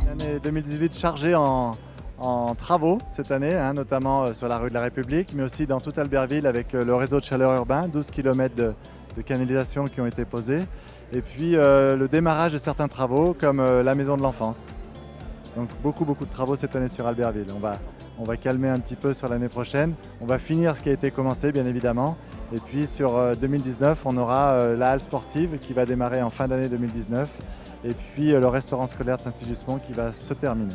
L'année 2018 chargée en travaux cette année, notamment sur la rue de la République, mais aussi dans tout Albertville avec le réseau de chaleur urbain, 12 km de canalisation qui ont été posés, et puis le démarrage de certains travaux comme la maison de l'enfance. Donc beaucoup de travaux cette année sur Albertville. On va calmer un petit peu sur l'année prochaine. On va finir ce qui a été commencé bien évidemment. Et puis sur 2019, on aura la halle sportive qui va démarrer en fin d'année 2019. Et puis le restaurant scolaire de Saint-Sigismond qui va se terminer.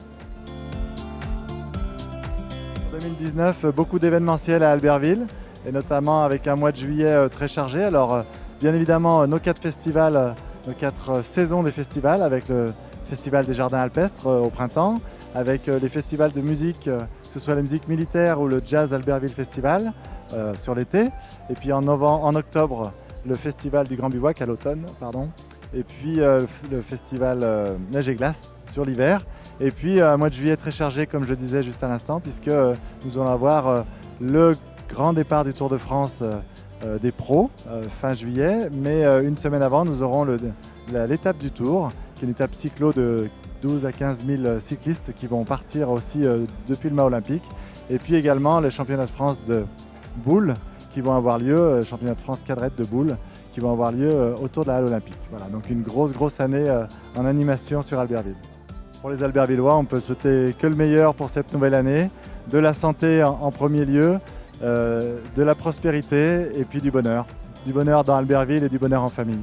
En 2019, beaucoup d'événementiels à Albertville, et notamment avec un mois de juillet très chargé. Alors bien évidemment nos 4 festivals, nos 4 saisons des festivals, avec le Festival des Jardins Alpestres au printemps, avec les festivals de musique, que ce soit la musique militaire ou le Jazz Albertville Festival sur l'été. Et puis en octobre, le Festival du Grand Bivouac à l'automne, pardon. Et puis le Festival Neige et Glace sur l'hiver. Et puis un mois de juillet très chargé, comme je disais juste à l'instant, puisque nous allons avoir le grand départ du Tour de France des pros fin juillet. Mais une semaine avant, nous aurons l'étape du Tour, qui est une étape cyclo de 12 à 15 000 cyclistes qui vont partir aussi depuis le mât olympique. Et puis également les championnats de France de boules qui vont avoir lieu, championnat de France cadrette de boules, qui vont avoir lieu autour de la halle olympique. Voilà, donc une grosse année en animation sur Albertville. Pour les Albertvillois, on peut souhaiter que le meilleur pour cette nouvelle année, de la santé en premier lieu, de la prospérité et puis du bonheur. Du bonheur dans Albertville et du bonheur en famille.